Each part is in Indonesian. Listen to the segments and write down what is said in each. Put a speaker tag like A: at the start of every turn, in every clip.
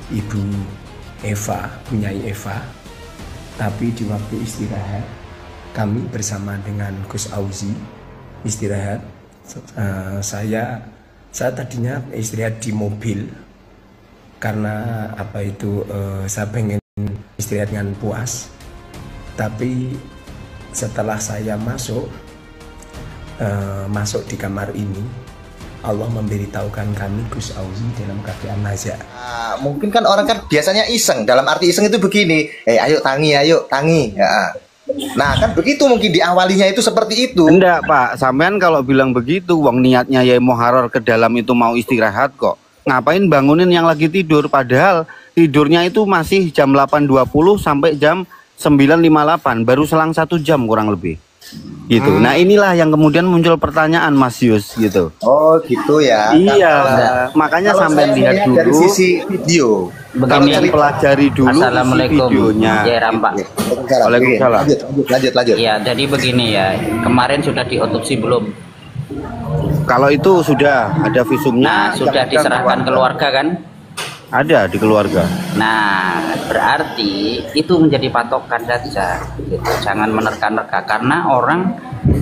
A: Ibu Eva, Bunyai Eva. Tapi di waktu istirahat, kami bersama dengan Gus Auzi istirahat. Saya tadinya istirahat di mobil karena saya pengen istirahat dengan puas. Tapi setelah saya masuk di kamar ini, Allah memberitahukan kami Gus Auzi dalam keadaan nazar.
B: Mungkin kan orang kan biasanya iseng. Dalam arti iseng itu begini, ayo tangi ya. Nah kan begitu mungkin diawalinya itu seperti itu.
C: Enggak Pak, sampean kalau bilang begitu, wong niatnya ya Muharrar ke dalam itu mau istirahat kok. Ngapain bangunin yang lagi tidur, padahal tidurnya itu masih jam 8.20 sampai jam 9.58, baru selang 1 jam kurang lebih. Gitu. Nah inilah yang kemudian muncul pertanyaan Mas Yus gitu.
B: Oh gitu ya.
C: Iya, makanya sampai lihat dulu
B: dari sisi video.
C: Kami pelajari dulu
D: Assalamualaikum
C: videonya.
D: Ya Rampak.
C: Waalaikumsalam.
B: Lanjut.
D: Ya, jadi begini ya. Kemarin sudah diotopsi belum?
C: Kalau itu sudah ada visumnya.
D: Nah, sudah diserahkan keluarga kan?
C: Ada di keluarga.
D: Nah, berarti itu menjadi patokan saja. Gitu. Jangan menerka-nerka, karena orang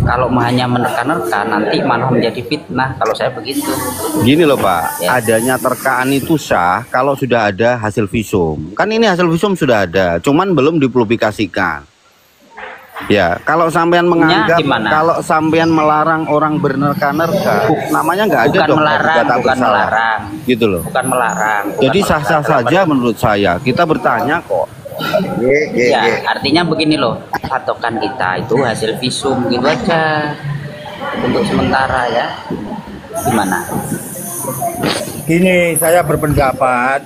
D: kalau hanya menerka-nerka nanti malah menjadi fitnah. Kalau saya begitu.
C: Gini loh Pak,
D: Ya.
C: adanya terkaan itu sah kalau sudah ada hasil visum. Kan ini hasil visum sudah ada, cuman belum dipublikasikan. Ya, kalau sampean menganggap, kalau sampean melarang orang bernerka-nerka, namanya nggak ada dong.
D: Bukan melarang.
C: Gitu loh.
D: Bukan melarang.
C: Jadi sah-sah saja menurut saya. Kita bertanya kok.
D: Ya, artinya begini loh, patokan kita itu hasil visum gitu aja untuk sementara ya. Gimana?
E: Gini, saya berpendapat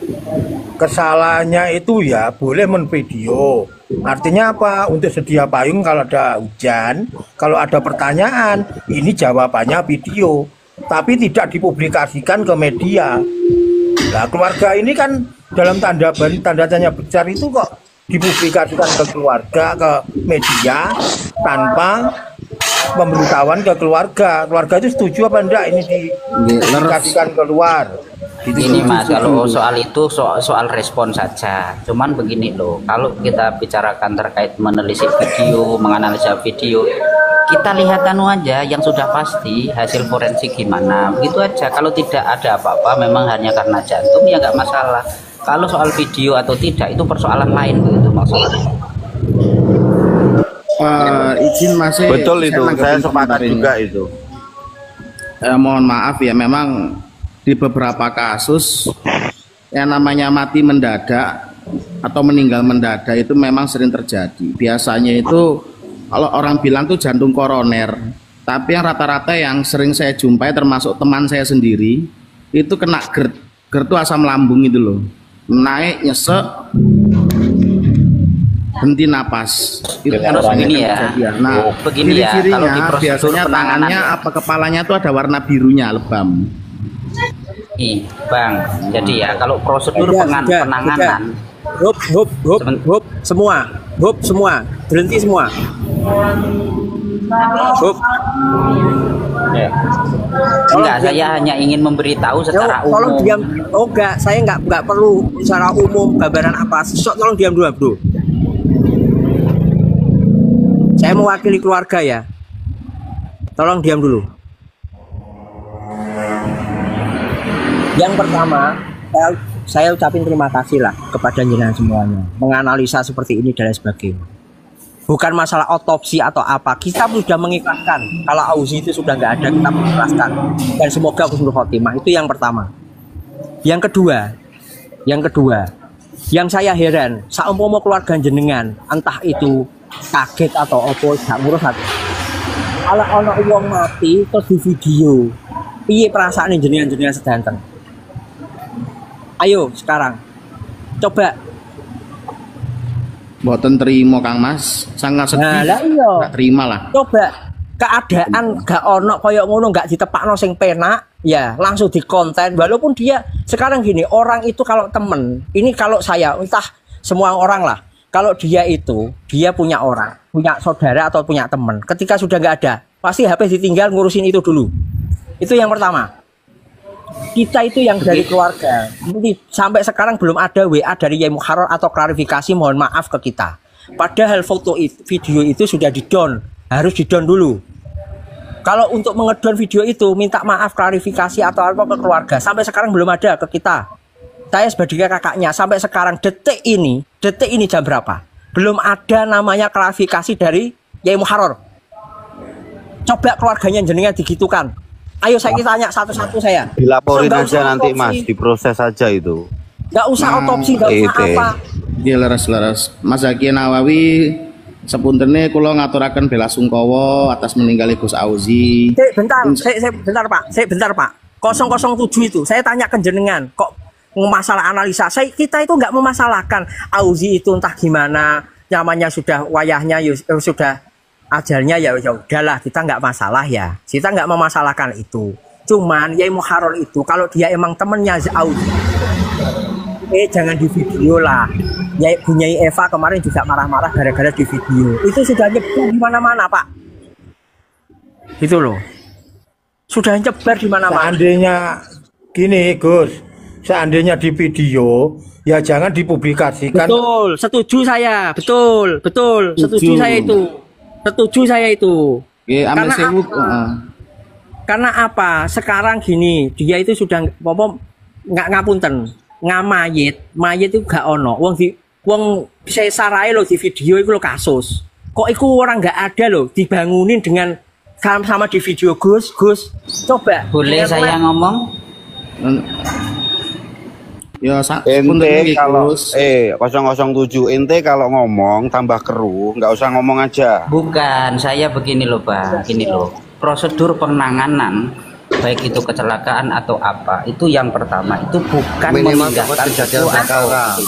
E: kesalahannya itu ya boleh menvideo. Artinya apa? Untuk sedia payung kalau ada hujan, kalau ada pertanyaan, ini jawabannya video, tapi tidak dipublikasikan ke media. Nah, keluarga ini kan dalam tanda tanya besar itu kok dipublikasikan ke keluarga, ke media tanpa pemberitahuan ke keluarga. Keluarga itu setuju apa enggak ini dipublikasikan keluar?
D: Ini Mas, kalau soal itu soal respon saja. Cuman begini loh, kalau kita bicarakan terkait menelisik video, menganalisa video, kita lihat aja yang sudah pasti hasil forensik gimana, begitu aja. Kalau tidak ada apa-apa, memang hanya karena jantung ya nggak masalah. Kalau soal video atau tidak itu persoalan lain, begitu maksudnya.
F: Izin masih.
C: Betul itu, saya sepakat juga itu.
F: Mohon maaf ya, memang di beberapa kasus yang namanya mati mendadak atau meninggal mendadak itu memang sering terjadi. Biasanya itu kalau orang bilang tuh jantung koroner, tapi yang rata-rata yang sering saya jumpai termasuk teman saya sendiri itu kena GERD itu asam lambung itu loh, naik nyesek henti napas itu
D: terus begini ya.
F: Nah,
D: begini ya, kalau di prosedur
F: biasanya tangannya apa kepalanya tuh ada warna birunya, lebam.
D: Bang, jadi ya kalau prosedur penanganan
E: Hop, semua berhenti semua. Hop.
D: Enggak, saya hanya ingin memberitahu secara umum.
E: Tolong diam. Oh enggak, saya enggak perlu secara umum gambaran apa. Tolong diam dulu, Bro. Saya mewakili keluarga ya. Tolong diam dulu. Yang pertama, saya ucapin terima kasih lah kepada jenengan semuanya menganalisa seperti ini dan sebagainya. Bukan masalah otopsi atau apa, kita sudah mengikhlaskan kalau Auzi itu sudah nggak ada, kita mengikhlaskan dan semoga husnul khotimah. Itu yang pertama. Yang kedua, yang saya heran, saumpama keluarga jenengan entah itu kaget atau opo gak ngurus hati. Kalau ono wong mati terus di video, piye perasaan jenengan sedanten? Ayo sekarang coba.
F: Mboten terima Kang Mas, sangat sedih.
E: Nah, lah iya.
F: Gak terima lah.
E: Coba keadaan gak ono koyok ngono, gak ditepakno sing penak, ya langsung dikonten. Walaupun dia sekarang gini, orang itu kalau temen, ini kalau saya entah semua orang lah, kalau dia itu dia punya orang, punya saudara atau punya temen, ketika sudah nggak ada, pasti HP ditinggal ngurusin itu dulu. Itu yang pertama.
G: Kita itu yang dari keluarga. Sampai sekarang belum ada WA dari Yai Muharrar atau klarifikasi mohon maaf ke kita. Padahal foto video itu sudah di-down, harus di-down dulu. Kalau untuk mengedon video itu minta maaf klarifikasi atau apa ke keluarga, sampai sekarang belum ada ke kita. Saya sebagai kakaknya sampai sekarang detik ini jam berapa? Belum ada namanya klarifikasi dari Yai Muharrar. Coba keluarganya jenengan digitukan. Ayo saya tanya satu-satu saya.
C: Dilaporin
G: Nggak
C: aja
G: usah
C: nanti
G: otopsi.
C: Mas, diproses aja itu.
G: Nggak usah otopsi, nggak usah
C: Ite.
G: apa.
F: Nggih leres-leres. Mas Zaki Nawawi sepuntene kula ngaturaken bela sungkawa atas meninggalnya Gus Auzi.
G: Bentar, bentar Pak. 007 itu saya tanya ke jenengan, kok masalah analisa. Kita itu nggak memasalahkan Auzi itu entah gimana, namanya sudah wayahnya sudah ajalnya ya udahlah, kita nggak masalah ya. Kita nggak memasalahkan itu. Cuman Yai Muharrar itu kalau dia emang temennya Auzi, jangan di video lah. Nyai Eva kemarin juga marah-marah gara-gara di video. Itu sudah nyebar di mana-mana, Pak. Itu loh. Sudah nyebar di mana-mana.
E: Seandainya gini Gus, seandainya di video ya jangan dipublikasikan.
G: Betul, setuju saya. Betul. Setuju saya itu.
F: Nggih, ambil sewu.
G: Karena apa? Sekarang gini, dia itu sudah nggak ngapunten, ngamayit, mayit itu gak ono. Wong saya sarai lo di video itu lo kasus. Kok itu orang nggak ada loh, dibangunin dengan sama di video Gus. Coba.
D: Boleh saya ngomong?
F: Ya
C: Ente kalau 007 ente kalau ngomong tambah keruh, nggak usah ngomong aja.
D: Bukan, saya begini loh Bang, gini loh. Prosedur penanganan baik itu kecelakaan atau apa, itu yang pertama itu bukan memindahkan
B: kejadian perkara.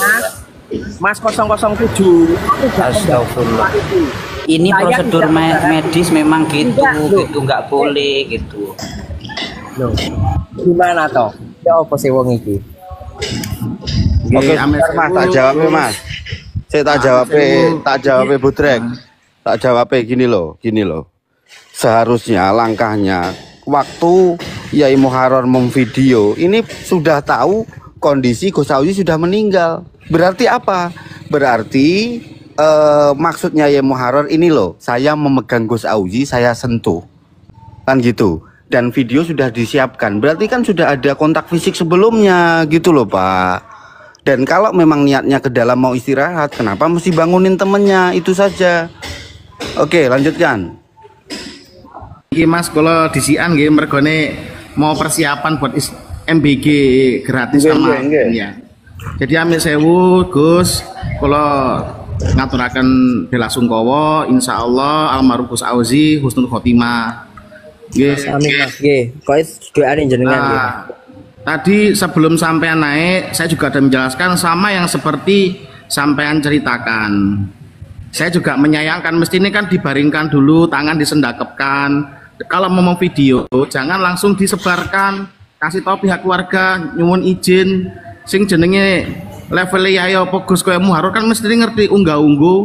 G: Mas 007.
D: Astagfirullah. Ini prosedur medis memang gitu nggak boleh gitu.
G: Loh. Gimana toh? Ya apa sih wong iki?
C: Oke, Mas, tak jawab Mas. Saya tak jawab Butrek. Tak jawab gini loh. Seharusnya langkahnya waktu Yai Muharrar memvideo ini sudah tahu kondisi Gus Auzi sudah meninggal. Berarti apa? Berarti maksudnya Yai Muharrar ini loh, saya memegang Gus Auzi, saya sentuh. Kan gitu. Dan video sudah disiapkan. Berarti kan sudah ada kontak fisik sebelumnya gitu loh, Pak. Dan kalau memang niatnya ke dalam mau istirahat, kenapa mesti bangunin temennya? Itu saja. Oke, lanjutkan.
F: Iki Mas kalau disian nggih mergone mau persiapan buat MBG gratis sama ya. Jadi ambil sewu Gus, kalau ngaturaken bela sungkawa insyaallah almarhum Gus Auzi husnul khotimah. Nggih.
G: Amin Mas. Nggih, kok doain jenengan nggih.
F: Tadi sebelum sampean naik, saya juga ada menjelaskan sama yang seperti sampean ceritakan. Saya juga menyayangkan, mesti ini kan dibaringkan dulu, tangan disendakepkan. Kalau mau video, jangan langsung disebarkan. Kasih tahu pihak keluarga, nyuwun izin. Sing jenenge levelnya ya apa Gus koyo Muharrar kan mesti ngerti unggah-ungguh.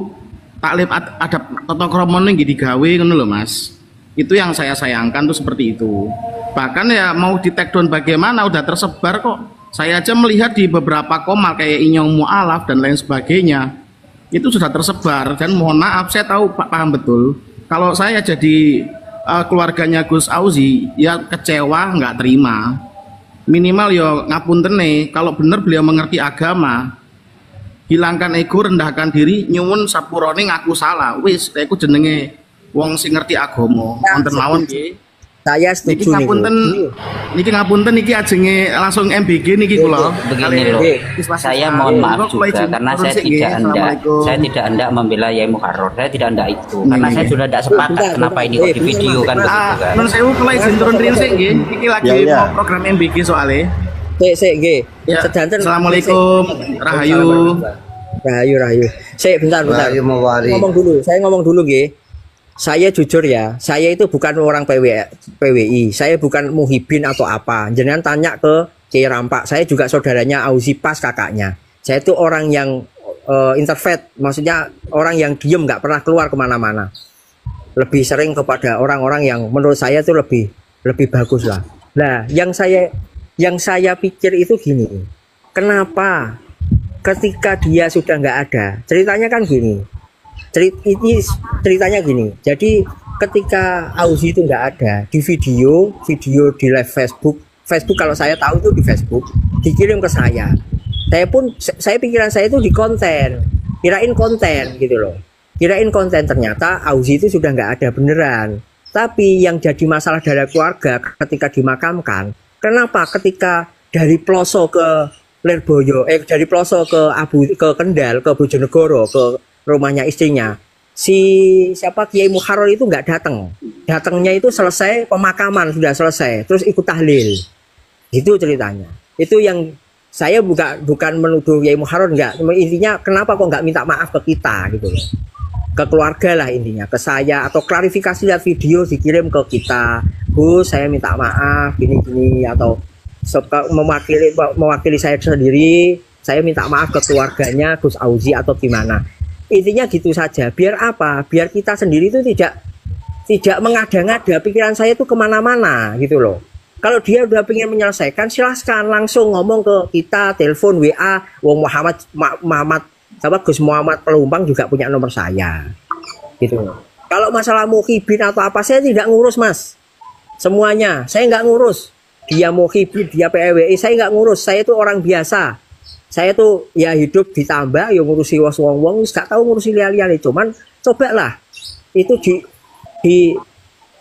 F: Taklif adab tata krama ning digawe ngono lho Mas. Itu yang saya sayangkan tuh seperti itu. Bahkan ya mau di take down bagaimana udah tersebar kok. Saya aja melihat di beberapa komal kayak Inyong Mu'alaf dan lain sebagainya. Itu sudah tersebar dan mohon maaf saya tahu Pak paham betul. Kalau saya jadi keluarganya Gus Auzi ya kecewa nggak terima. Minimal yo ngapuntene kalau bener beliau mengerti agama. Hilangkan ego, rendahkan diri, nyuwun sapurone ngaku salah. Wis aku jenenge wong sing ngerti agama. Wonten mawon nggih.
G: Saya setuju
F: niki ngapunten niki ajenge langsung MBG niki kula.
D: Begini loh, saya mohon maaf juga karena saya tidak hendak membela Yai Muharrar. Saya tidak hendak itu karena saya sudah tidak sepakat kenapa ini kok di video kan begitu kan.
F: Nun sewu kula izin turun rin sik nggih. Iki lagi mau program MBG soalnya.
G: Sik nggih.
F: Sedanten. Assalamualaikum. Rahayu.
G: Rahayu. Sik bentar. Saya ngomong dulu nggih. Saya jujur ya, saya itu bukan orang PWI, saya bukan muhibin atau apa. Jangan tanya ke Kiai Rampak, saya juga saudaranya Auzi Pas kakaknya. Saya itu orang yang introvert, maksudnya orang yang diem nggak pernah keluar kemana-mana. Lebih sering kepada orang-orang yang menurut saya itu lebih bagus lah. Nah, yang saya Yang saya pikir itu gini, kenapa ketika dia sudah nggak ada, ceritanya kan gini, ini ceritanya gini, jadi ketika Auzi itu nggak ada, di video di live Facebook kalau saya tahu itu di Facebook, dikirim ke saya pun, saya pikiran saya itu di konten, kirain konten gitu loh, kirain konten, ternyata Auzi itu sudah nggak ada beneran. Tapi yang jadi masalah dari keluarga ketika dimakamkan, kenapa ketika dari Ploso ke Lirboyo, dari Ploso ke Kendal, ke Bojonegoro, ke rumahnya istrinya, si siapa Kiai Muharrar itu nggak datang. Datangnya itu selesai pemakaman, sudah selesai, terus ikut tahlil. Itu ceritanya. Itu yang saya bukan menuduh Kiai Muharrar, enggak. Intinya kenapa kok nggak minta maaf ke kita gitu loh. Ke keluarga lah intinya, ke saya, atau klarifikasi lihat video dikirim ke kita, Gus saya minta maaf gini atau mewakili saya sendiri, saya minta maaf ke keluarganya Gus Auzi atau gimana. Intinya gitu saja, biar apa, biar kita sendiri itu tidak mengada-ngada, pikiran saya itu kemana-mana gitu loh. Kalau dia udah pengen menyelesaikan, silahkan langsung ngomong ke kita, telepon, WA, Wong Muhammad sama Gus Muhammad Pelumpang juga punya nomor saya gitu. Kalau masalah muhibin atau apa, saya tidak ngurus mas, semuanya saya nggak ngurus. Dia muhibin, dia PWI, saya nggak ngurus. Saya itu orang biasa, saya tuh ya hidup ditambah ya ngurusi wong nggak tahu ngurusi liali-liali. Cuman cobalah itu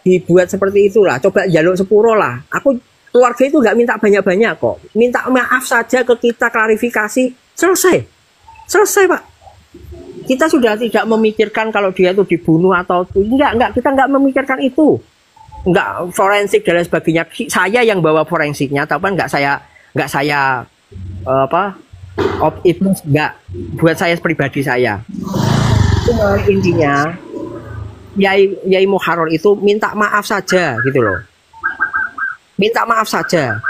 G: dibuat seperti itulah, coba jaluk sepuro lah. Aku keluarga itu nggak minta banyak-banyak kok, minta maaf saja ke kita, klarifikasi, selesai Pak. Kita sudah tidak memikirkan kalau dia itu dibunuh atau enggak, kita enggak memikirkan itu, enggak forensik dan lain sebagainya. Saya yang bawa forensiknya, tapi enggak saya itu enggak buat saya pribadi saya. Cuma intinya Yai Muharrar itu minta maaf saja gitu loh, minta maaf saja.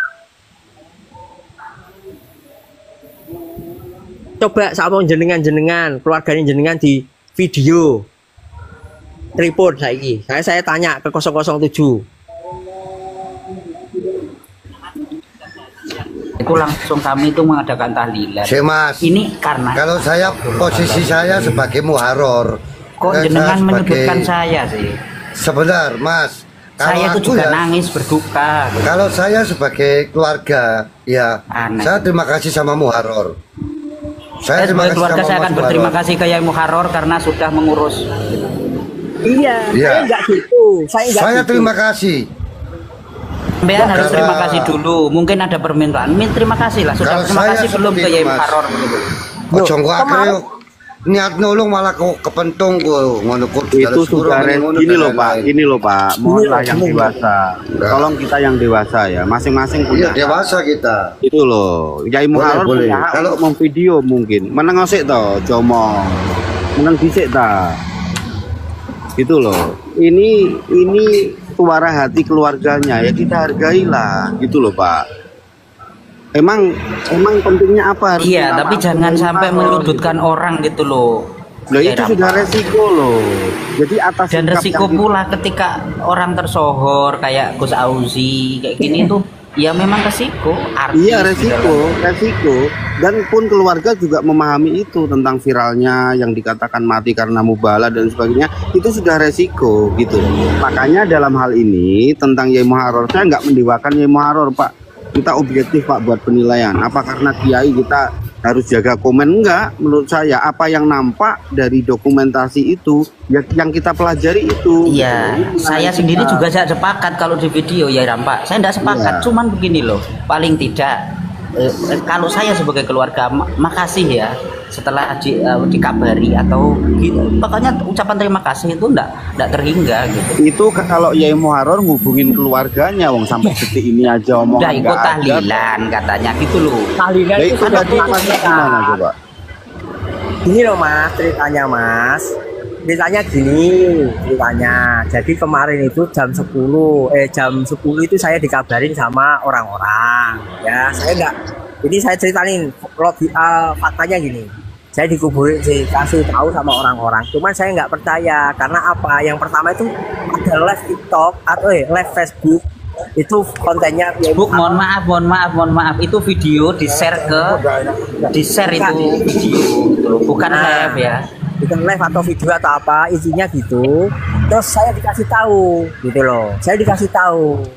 G: Coba sama jenengan keluarganya jenengan di video tripod saya tanya ke 007
D: itu langsung kami itu mengadakan tahlilan.
H: Mas,
D: ini karena
H: kalau saya posisi saya sebagai Muharrar,
D: kok jenengan menyebutkan saya sih
H: sebentar Mas,
D: saya itu juga nangis berduka.
H: Kalau saya sebagai keluarga ya aneh. Saya terima kasih sama Muharrar. Saya
D: sebagai keluarga saya akan berterima kasih ke Yai Muharrar karena sudah mengurus.
G: Iya. Saya enggak gitu.
H: Saya terima kasih.
D: Sampean harus terima kasih dulu. Mungkin ada permintaan. Terima kasih lah. Sudah terima kasih belum ke Yai Muharrar begitu.
H: Ojo kok niat nolong malah kok kepentung kok ngono kok.
C: Itu sudah ini loh Pak, mohonlah yang dewasa. Tolong kita yang dewasa ya, masing-masing punya.
H: Iya, dewasa kita.
C: Itu loh, Yai Muharrar punya hak kalau mau video mungkin. Meneng osik to, jomong. Meneng dhisik ta. Itu loh. Ini suara hati keluarganya ya kita hargailah, gitu loh Pak. Emang pentingnya apa?
D: Iya, tapi jangan sampai menyudutkan orang gitu loh.
C: Loh itu sudah resiko loh. Jadi atas
D: dan resiko pula ketika orang tersohor kayak Gus Auzi kayak gini tuh ya memang resiko.
C: Iya resiko. Dan pun keluarga juga memahami itu tentang viralnya yang dikatakan mati karena mubalah dan sebagainya, itu sudah resiko gitu. Makanya dalam hal ini tentang Yai Muharrar, saya nggak mendewakan Yai Muharrar Pak. Kita objektif Pak buat penilaian. Apa karena kiai kita harus jaga komen? Enggak, menurut saya apa yang nampak dari dokumentasi itu ya yang kita pelajari itu.
D: Iya, saya sendiri juga saya sepakat kalau di video ya Rampak. Saya tidak sepakat, cuman begini loh. Paling tidak kalau saya sebagai keluarga makasih ya setelah dikabari atau gitu. Pokoknya ucapan terima kasih itu enggak terhingga gitu.
C: Itu kalau Yai Muharrar ngubungin keluarganya wong sampai detik ini aja omongan.
D: Udah ikut tahlilan katanya gitu loh.
G: Tahlilan itu
C: sudah gimana coba?
G: Ini loh Mas, ceritanya Mas. Ceritanya gini, jadi kemarin itu jam 10 itu saya dikabarin sama orang-orang ya. Ini saya ceritain faktanya gini, saya dikuburin, dikasih tahu sama orang-orang, cuman saya nggak percaya karena apa, yang pertama itu ada live TikTok atau live Facebook Itu kontennya Yai
D: Bu, mohon
G: Muhammad.
D: maaf. Itu video di-share itu video gitu loh. Bukan live ya.
G: Bukan live atau video atau apa, isinya gitu. Terus saya dikasih tahu gitu loh. Saya dikasih tahu.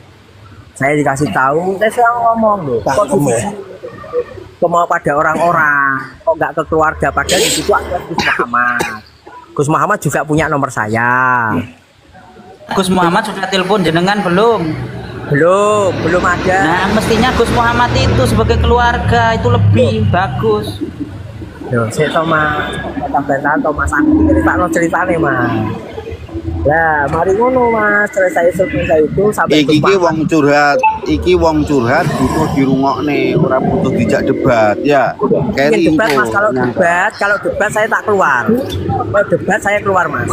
G: Saya selalu ngomong loh. Kok mau pada orang-orang, kok nggak ke keluarga, padahal di situ ada Gus Muhammad. Gus Muhammad juga punya nomor saya.
D: Gus Muhammad sudah telepon jenengan belum?
G: Belum ada.
D: Nah, mestinya Gus Muhammad itu sebagai keluarga itu lebih bagus.
G: Loh, saya sama bantah-bantah atau Mas Aku ceritanya Mas. Lah, mari ngono Mas, selesai itu sampai
C: iki wong curhat butuh dirungokne, ora butuh dijak debat ya.
G: Keri debat Mas, kalau debat saya tak keluar. Kalau debat saya keluar Mas.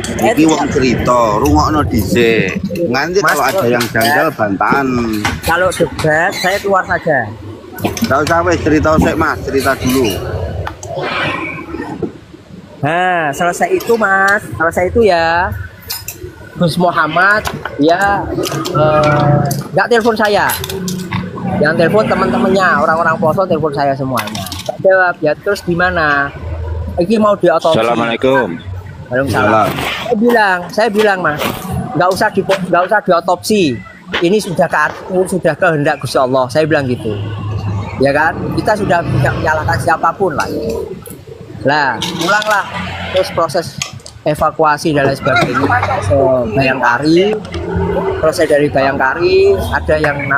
C: Iki wong cerita, rungokno dhisik. Nganti kalau ada yang janggal bantahan.
G: Kalau debat saya keluar saja.
C: Enggak usah wis cerita sik Mas, cerita dulu.
G: Nah, selesai itu Mas, ya Gus Muhammad ya nggak telepon saya, yang telepon teman-temannya, orang-orang poso telepon saya semuanya. Tak jawab ya, terus gimana? Ini mau diotopsi.
I: Assalamualaikum.
G: Waalaikumsalam. Saya bilang Mas, nggak usah diotopsi. Ini sudah kehendak Gusti Allah. Saya bilang gitu, ya kan? Kita sudah tidak menyalahkan siapapun lah. Lah, pulanglah terus proses evakuasi dan lain sebagainya ke Bayangkari. Proses dari Bayangkari ada yang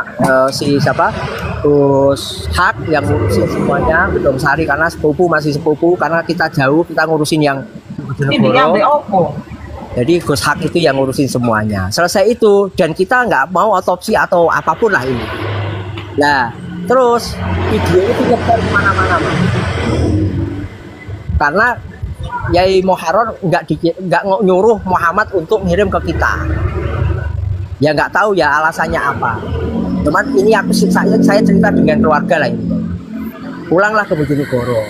G: Gus Hak yang ngurusin semuanya, Gedong Sari karena masih sepupu karena kita jauh, kita ngurusin yang Bojonegoro. Jadi Gus Hak itu yang ngurusin semuanya. Selesai itu dan kita nggak mau otopsi atau apapun lah ini. Nah, terus video itu nyebar kemana-mana Mas. Karena Yai Muharrar nggak nyuruh Muhammad untuk ngirim ke kita. Ya nggak tahu ya alasannya apa. Cuman ini saya cerita dengan keluarga lah ini. Pulanglah ke Bojonegoro.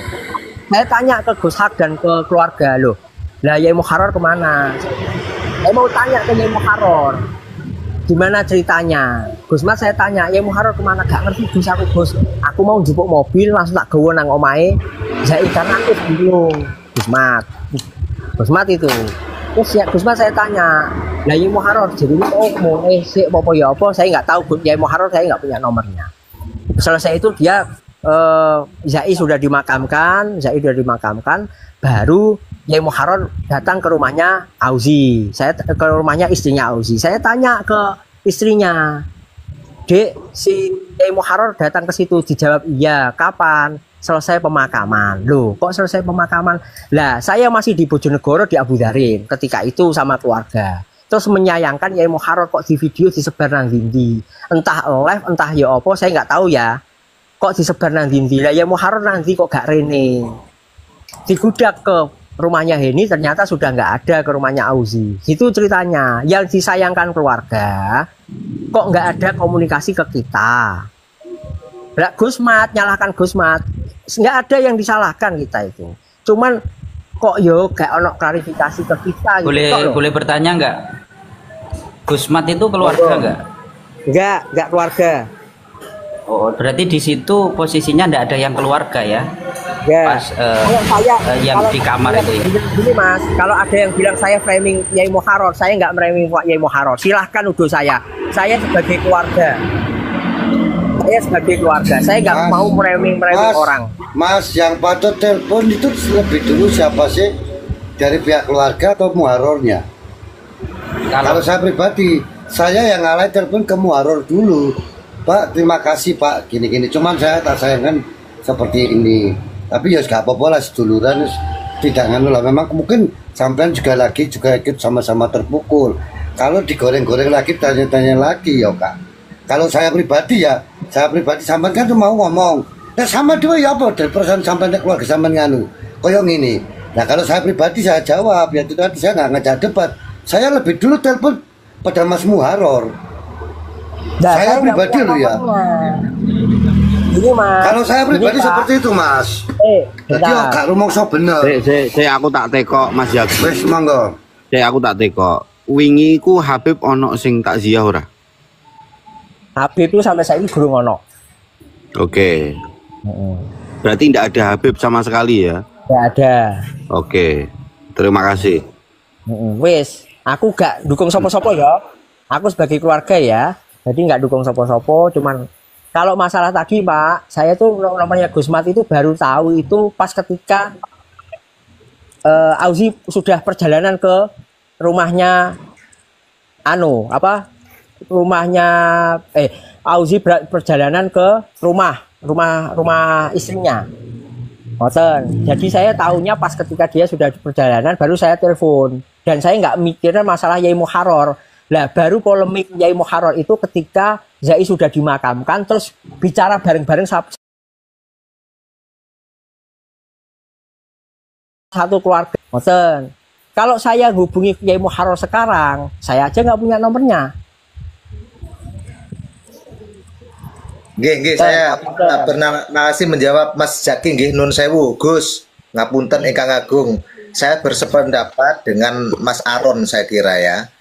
G: Saya tanya ke Gus Hak dan ke keluarga loh. Lah Yai Muharrar kemana? Saya mau tanya ke Yai Muharrar. Gimana ceritanya? Gus Mat saya tanya, Yai Muharrar kemana? Gak ngerti Gus aku Gus. Aku mau jupuk mobil langsung tak gawa nang omahe. Jadi karena aku bingung. Gus Mat itu. Terus ya Gus Mat saya tanya, lah Yai Muharrar jadi mau sik apa ya apa? Saya nggak tahu Yai Muharrar, saya nggak punya nomornya. Selesai itu dia Zai sudah dimakamkan, baru Yai Muharrar datang ke rumahnya Auzi. Saya ke rumahnya istrinya Auzi. Saya tanya ke istrinya, Dek, si Yai Muharrar datang ke situ? Dijawab iya. Kapan? Selesai pemakaman. Loh, kok selesai pemakaman? Lah, saya masih di Bojonegoro di Abu Dharin ketika itu sama keluarga. Terus menyayangkan Yai Muharrar kok di video disebar nang dindi. Entah live, entah ya apa, saya nggak tahu ya. Kok disebar nang dindi. Lah Yai Muharrar nanti kok gak rene. Digudak ke rumahnya Heni, ternyata sudah nggak ada ke rumahnya Auzi. Itu ceritanya. Yang disayangkan keluarga, kok nggak ada komunikasi ke kita. Lah Gus Mat, nyalahkan Gus Mat. Nggak ada yang disalahkan kita itu. Cuman kok yo gak ono klarifikasi ke kita.
D: Boleh bertanya nggak? Gus Mat itu keluarga nggak?
G: Nggak keluarga.
D: Oh, berarti di situ posisinya nggak ada yang keluarga ya?
G: Ya.
D: Pas yang di kamar itu ya.
G: Gini Mas, kalau ada yang bilang saya framing Yai Muharrar, saya nggak framing Yai Muharrar. Silahkan uduh saya. Saya sebagai keluarga. Saya nggak mau framing orang.
H: Mas, yang patut telepon itu lebih dulu siapa sih? Dari pihak keluarga atau Muharrarnya? Kalau saya pribadi, saya yang ngalai telepon ke Muharrar dulu. Pak, terima kasih Pak, gini-gini. Cuman saya tak sayangkan seperti ini. Tapi ya gak apa-apa lah, seduluran tidak nganu lah. Memang mungkin sampean juga ikut sama-sama terpukul. Kalau digoreng-goreng lagi, tanya-tanya lagi ya Kak. Kalau saya pribadi sampean kan tuh mau ngomong. Nah sama dua ya apa dari perasaan sampean keluarga sampean nganu. Koyong ini. Nah kalau saya pribadi saya jawab, ya itu tadi saya nggak ngajak debat. Saya lebih dulu telepon pada Mas Muharrar. Nah, saya pribadi loh ya.
G: Ini Mas.
H: Kalau saya pribadi seperti itu Mas. Jadi gak rumongso bener.
C: Saya aku tak tekok Mas Yagus.
H: Wes monggo.
C: Aku tak tekok. Wingi ku Habib ono sing takziah ora?
G: Habib itu sampai saya ini guru ngono.
C: Oke. Berarti tidak ada Habib sama sekali ya?
G: Nggak ada.
C: Oke. Terima kasih.
G: Wis, aku gak dukung sopo-sopo ya. Aku sebagai keluarga ya. Jadi nggak dukung sopo-sopo, cuman kalau masalah tadi Pak, saya tuh namanya Gusmat itu baru tahu itu pas ketika Auzi sudah perjalanan ke rumahnya Auzi perjalanan ke rumah istrinya. Ngoten. Jadi saya tahunya pas ketika dia sudah di perjalanan baru saya telepon dan saya nggak mikirnya masalah Yai Muharrar. Lah baru polemik Yai Muharrar itu ketika Zai sudah dimakamkan terus bicara bareng-bareng satu keluarga. Ngoten. Kalau saya hubungi Yai Muharrar sekarang, saya aja nggak punya nomornya.
B: Nggih, saya bernarasi menjawab Mas Jaki nggih nun sewu Gus ngapunten ingkang agung. Saya bersependapat dengan Mas Aron saya kira ya.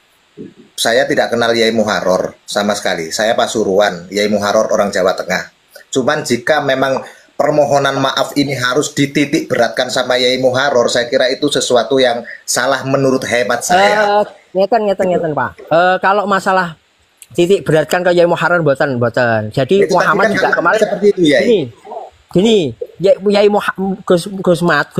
B: Saya tidak kenal Yai Muharrar sama sekali. Saya Pasuruan, Yai Muharrar orang Jawa Tengah. Cuman jika memang permohonan maaf ini harus dititik beratkan sama Yai Muharrar, saya kira itu sesuatu yang salah menurut hemat saya.
G: Ngeten Pak. Kalau masalah titik beratkan ke Yai Muharrar mboten. Jadi
B: Ya,
G: Muhammad
B: kan
G: juga kemarin
B: seperti itu ya.
G: Gini, Yai Gusmat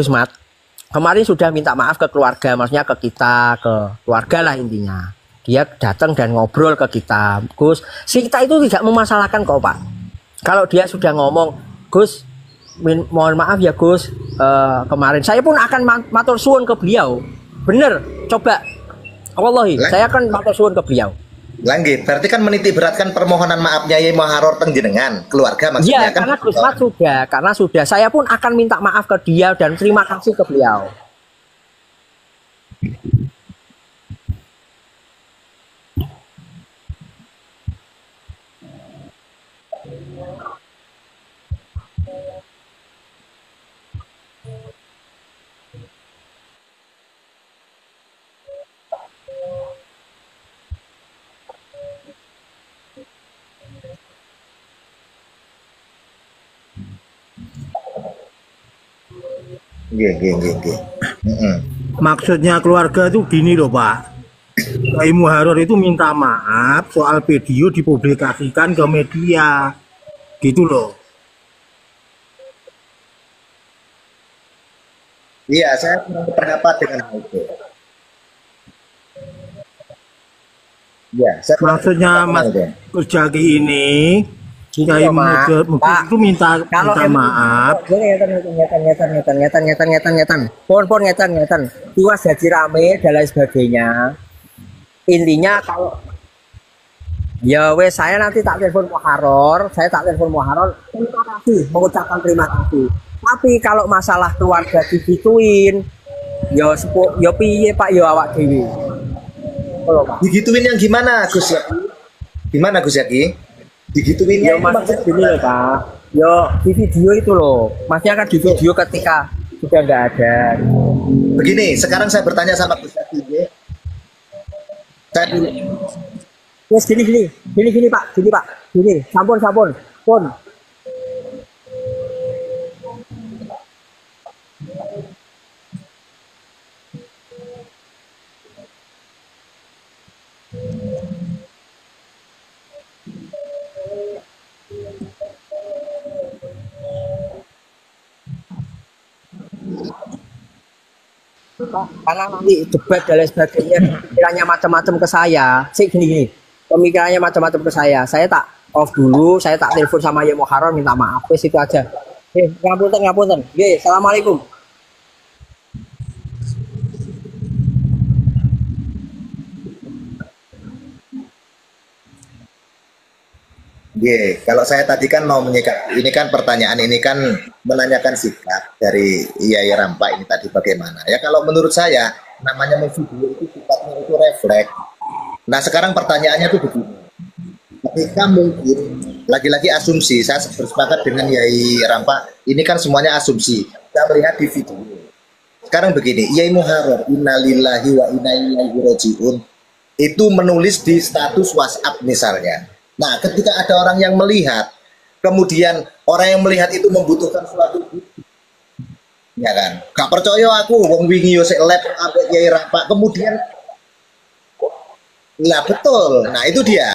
G: kemarin sudah minta maaf ke keluarga, maksudnya ke kita, ke keluarga lah intinya. Dia datang dan ngobrol ke kita, Gus. Kita itu tidak memasalahkan kok Pak. Kalau dia sudah ngomong, Gus, mohon maaf ya Gus, kemarin saya pun akan matur suwun ke beliau. Bener, coba. Wallahi, saya akan matur suwun ke beliau.
B: Langgit, berarti kan menitik beratkan permohonan maafnya Yai Muharrar teng jenengan, keluarga maksudnya
G: Iya,
B: kan.
G: karena sudah. Saya pun akan minta maaf ke dia dan terima kasih ke beliau.
B: Nggih.
E: Maksudnya keluarga itu gini loh Pak. Yai Muharrar itu minta maaf soal video dipublikasikan ke media. Gitu loh.
B: Iya, saya berpendapat dengan hal itu. Ya, saya
E: Maksudnya Mas Gus Jaki ini Yai Muharrar itu minta maaf.
G: Ngeten. Pon ngeten. Tiwas jadi rame dan lain sebagainya. Intinya kalau ya wes saya nanti tak telepon Muharrar, terima kasih, mengucapkan terima kasih. Tapi kalau masalah keluarga digituin, ya piye Pak, ya awak dewi.
B: Digituin yang gimana Gus Yaki? Gimana Gus Yaki? Digituin
G: Ya maksudnya gini loh Pak. Ya di video itu loh. Maksudnya kan di video ketika sudah nggak ada.
B: Begini, sekarang saya bertanya sama Gus Yaki ya.
G: Yes, gini Pak. Sampun. Pun. Karena nanti debat dan lain sebagainya pemikirannya macam-macam ke saya. Gini. Pemikirannya macam-macam ke saya. Saya tak off dulu, saya tak telepon sama Yai Muharrar minta maaf. Wes itu aja. Ngapunten. Assalamualaikum.
B: Kalau saya tadi kan mau menyikat, ini kan pertanyaan ini kan menanyakan sikap dari Yai Rampa ini tadi bagaimana. Ya kalau menurut saya namanya memvideo itu sifatnya itu refleks. Nah sekarang pertanyaannya tuh begini. Ketika mungkin lagi-lagi asumsi, saya bersepakat dengan Yai Rampa, ini kan semuanya asumsi. Kita melihat di video. Sekarang begini, Yai Muharrar innalillahi wa inna ilaihi rajiun itu menulis di status WhatsApp misalnya. Nah, ketika ada orang yang melihat, kemudian orang yang melihat itu membutuhkan suatu bukti, ya kan? Gak percaya aku, wong wingi yo sik lab ambek Kiai Rapak, kemudian, nah betul, nah itu dia.